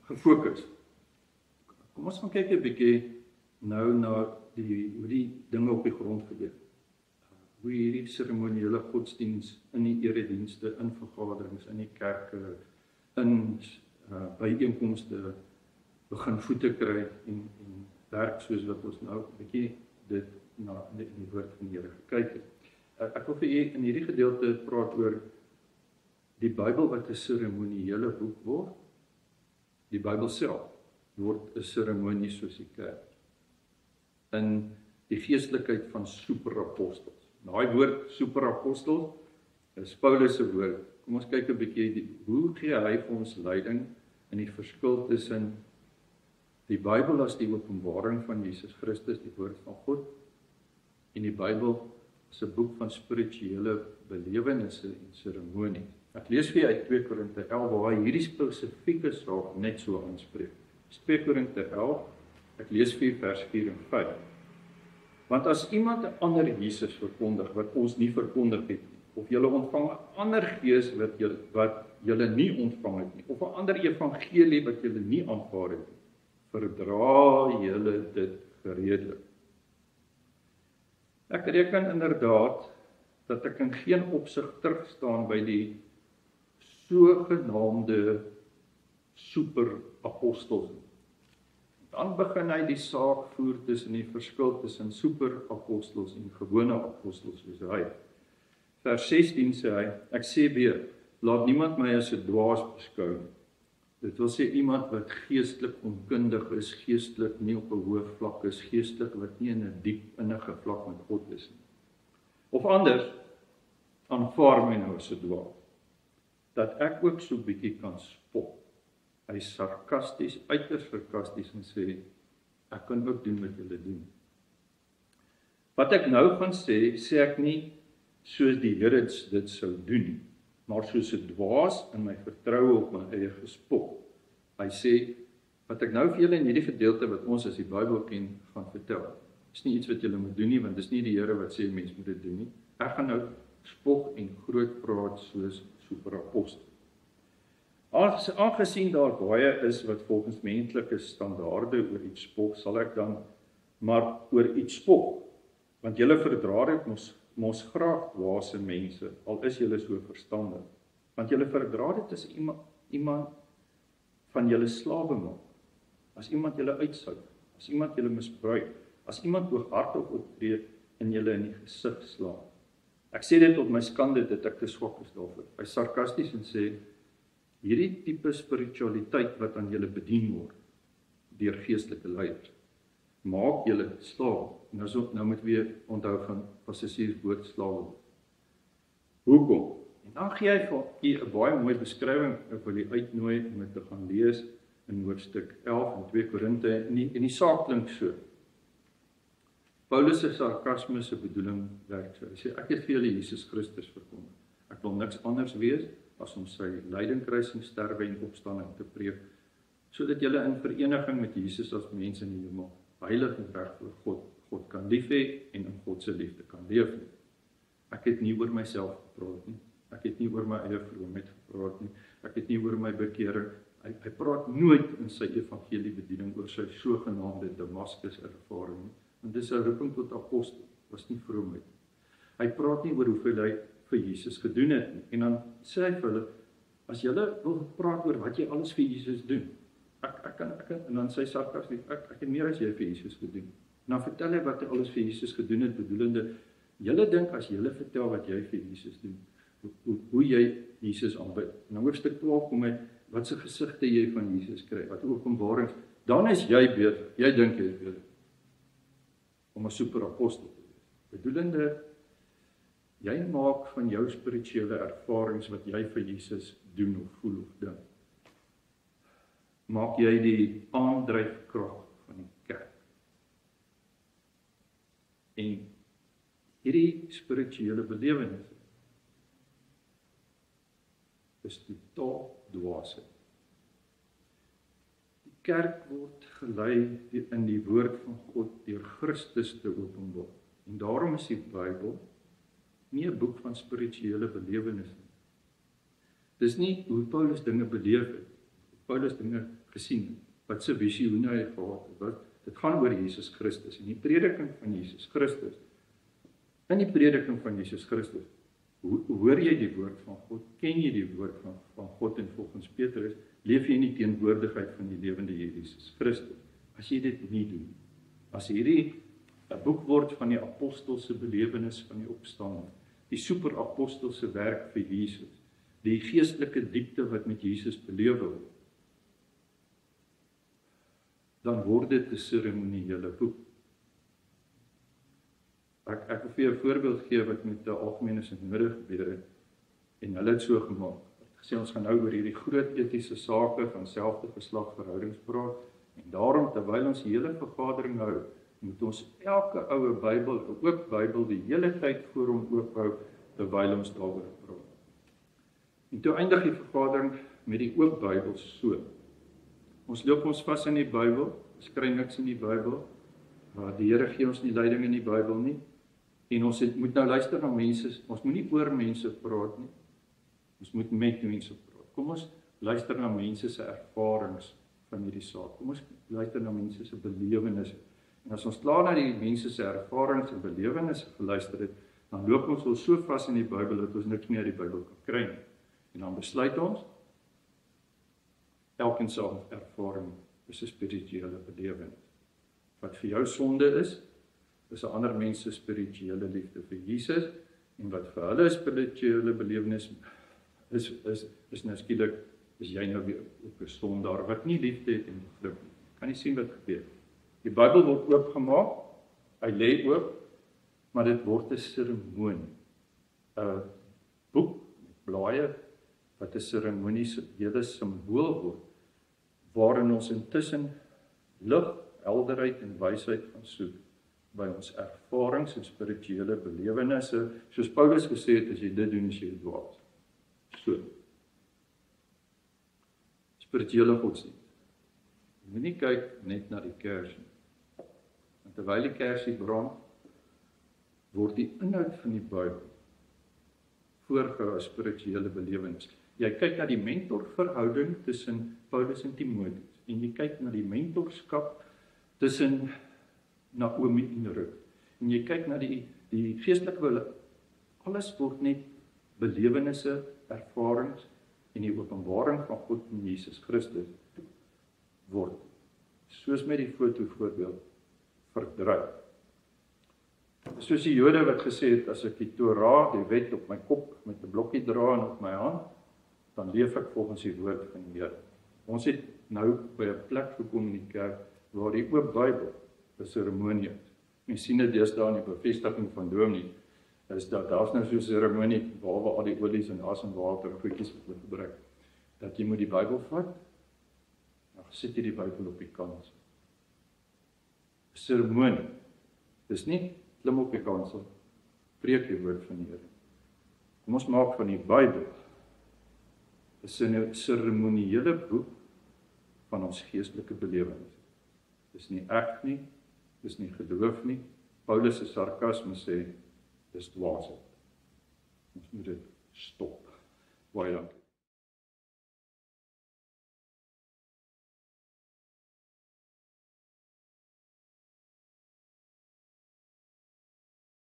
gefokus. Kom ons gaan kyk 'n bietjie nou na hoe die dinge op die grond gebeur. Hoe hierdie seremoniële godsdiens in die eredienste, in vergaderings, in die kerke, in byeenkomste begin voete kry en werk soos wat ons nou 'n bietjie dit na in die woord van die Here gekyk het. Ek wil vir julle in hierdie gedeelte praat oor die Bybel wat 'n seremoniële boek word. Die Bybel self word 'n seremonie soos die kerk. In die geestelikheid van superapostels. Daai woord superapostel is Paulus se woord. Kom ons kyk 'n bietjie hoe gee hy vir ons leiding in die verskil tussen die Bybel as die openbaring van Jesus Christus, die woord van God, en die Bybel as 'n boek van spirituele belewennisse en seremonies. Ek lees vir uit 2 Korinte 11 waar hy hierdie spesifieke saak net so aanspreek. 2 Korinte 11, ek lees vir vers 4 en 5. Want as iemand 'n ander Jesus verkondig wat ons nie verkondig het nie, of julle ontvang 'n ander gees wat julle nie ontvang het nie, of 'n ander evangelie wat julle nie aanvaar het nie, verdra julle dit gereedlik. Ek reken inderdaad dat ek in geen opsig terugstaan by die sogenaamde superapostels. Dan begin hy die saak voer tussen die verskil tussen superapostels en gewone apostels soos hy. Vers 16 sê hy, ek sê weer, laat niemand my as 'n dwaas beskou nie. Dit wil sê iemand wat geestelik onkundig is, geestelik nie op 'n hoë vlak is, geestelik wat nie in 'n diep innige vlak met God is nie. Of anders, aanvaar my nou as 'n dwaas, dat ek ook so 'n bietjie kan spot. Hy is sarkasties, uiters sarkasties en sê, ek kan ook doen wat julle doen. Wat ek nou gaan sê, sê ek nie soos die Here dit sou doen nie, maar soos 'n dwaas in my vertroue op my eie gespot. Hy sê, wat ek nou vir julle in hierdie gedeelte wat ons as die Bybel ken, gaan vertel. Dis nie iets wat julle moet doen nie, want dis nie die Here wat sê mens moet dit doen nie. Ek gaan nou spog en groot praat soos superapostel. Aangesien daar baie is wat volgens menslike standaarde oor iets spog, sal ek dan maar oor iets spog. Want julle verdra dit mos graag dwaase mense, al is julle so verstandig. Want julle verdra dit as iemand van julle slawe maak, as iemand julle uitsout, as iemand julle misbruik, as iemand hooghartig optree en julle in die gesig slaan. Ek sê dit tot my skande dat ek te swak is daarvoor. Hy is sarkasties en sê, hierdie tipe spiritualiteit wat aan julle bedien word, deur geestelike leiers, maak julle slawe. Nou moet weer onthou van Passies woord slawe. Hoekom? En dan gee hy vir u 'n baie mooi beskrywing, ek wil u uitnooi om dit te gaan lees in hoofstuk 11 in 2 Korinte, en die saak klink so. Paulus se sarkasme se bedoeling werk so. Hy sê, ek het vir julle Jesus Christus verkondig. Ek wil niks anders wees as om sy lyding, kruising, sterwe en opstanding te preek, sodat julle in vereniging met Jesus as mense in die hemel, heilig en reg voor God kan lief hê en in God se liefde kan leef nie. Ek het nie oor myself gepraat nie. Ek het nie oor my eie vroomheid gepraat nie. Ek het nie oor my bekering. Hy praat nooit in sy evangelie bediening oor sy sogenaamde Damaskus ervaring nie. Want dis 'n roeping tot apostel, was nie vroomheid nie. Hy praat nie oor hoeveel hy vir Jesus gedoen het nie. En dan sê hy vir hulle, as julle wil praat oor wat jy alles vir Jesus doen, ek kan, en dan sê hy sarkasties, ek het meer as jy vir Jesus gedoen. En dan vertel hy wat hy alles vir Jesus gedoen het, bedoelende, julle dink as julle vertel wat jy vir Jesus doen, hoe jy Jesus aanbid. En dan hoofstuk 12 kom hy, wat se gesigte jy van Jesus kry, wat openbarings, dan is jy beter, jy dink jy is beter, om 'n superapostel te wees. Bedoelende, jy maak van jou spirituele ervarings wat jy vir Jesus doen of voel of dink, maak jy die aandryfkrag van die kerk. En hierdie spirituele belewennisse is totaal dwaasheid. Die kerk word gelei in die woord van God deur Christus te openbaar. En daarom is die Bybel nie 'n boek van spirituele belewennisse nie. Dis nie hoe Paulus dinge beleef het. Paulus dinge gesien het, wat sy visioene hy gehad het, dit gaan oor Jesus Christus, en die prediking van Jesus Christus. In die prediking van Jesus Christus, hoor jy die woord van God, ken jy die woord van God, en volgens Petrus, leef jy in die teenwoordigheid van die lewende Jesus Christus. As jy dit nie doen, as hierdie 'n boek word van die apostelse belewenis van die opstanding, die superapostelse werk vir Jesus, die geestelike diepte wat met Jesus belewe word, dan word dit 'n seremoniële boek. Ek wil vir jou 'n voorbeeld gee wat met 'n algemene sinode gebeur het, en hulle het so gemaak. Gesê ons gaan nou oor hierdie groot etiese sake van selfde geslag verhoudings praat, en daarom terwyl ons die hele vergadering hou, moet ons elke oue Bybel, 'n oop Bybel, die hele tyd voor hom oophou terwyl ons daaroor praat. En toe eindig die vergadering met die oop Bybel so. Ons loop ons vas in die Bybel, ons kry niks in die Bybel, die Here gee ons nie leiding in die Bybel nie, en ons moet nou luister na mense, ons moet nie oor mense praat nie, ons moet met mense praat. Kom ons luister na mense se ervarings van hierdie saak, kom ons luister na mense se belewennisse, en as ons klaar na die mense se ervarings en belewennisse geluister het, dan loop ons so vas in die Bybel, dat ons niks meer uit die Bybel kan kry nie, en dan besluit ons, elkeen se ervaring is 'n spirituele belewenis. Wat vir jou sonde is 'n ander mens se spirituele liefde vir Jesus, en wat vir hulle spirituele belewenis is nou skielik, is jy nou weer op 'n sondaar wat nie liefde het en begrip nie. Kan jy sien wat gebeur? Die Bybel word oopgemaak, hy lê oop, maar dit word 'n seremonie. 'n Boek met blaaie wat 'n seremoniese hele simbool word, waarin ons intussen lig, helderheid en wysheid gaan soek by ons ervarings en spirituele belewennisse, soos Paulus gesê het, as jy dit doen, is jy dwaas. So. Spirituele godsdienst. Jy moet nie kyk net na die kers nie. En terwyl die kersie brand, word die inhoud van die Bybel voorgehou as spirituele belewenis. Jy kyk na die mentorverhouding tussen Paulus en Timoteus, en jy kyk na die mentorskap tussen Naomi en Ruth, en jy kyk na die geestelike wille, alles word net belewennisse, ervarings, en die openbaring van God en Jesus Christus word, soos met die foto voorbeeld, verdryf. Soos die Jode wat gesê het, as ek die Torah, die wet op my kop, met 'n blokkie dra en op my hand, dan leef ek volgens die woord van die Here. Ons het nou by 'n plek gekom in die kerk, waar die oop Bybel 'n seremonie is. Mens sien dit deesdae in die bevestiging van dominee, is dat daar's nou so 'n seremonie, behalwe al die olies en asemwater en goedjies wat hulle gebruik, dat jy moet die Bybel vat, dan sit jy die Bybel op die kansel. Seremonie, dis nie klim op die kansel, preek die woord van die Here. Kom ons maak van die Bybel 'n seremoniële boek van ons geestelike belewenis. Dis nie eg nie, dis nie geloof nie. Paulus se sarkasme sê, dis dwaasheid. Ons moet dit stop. Baie dankie.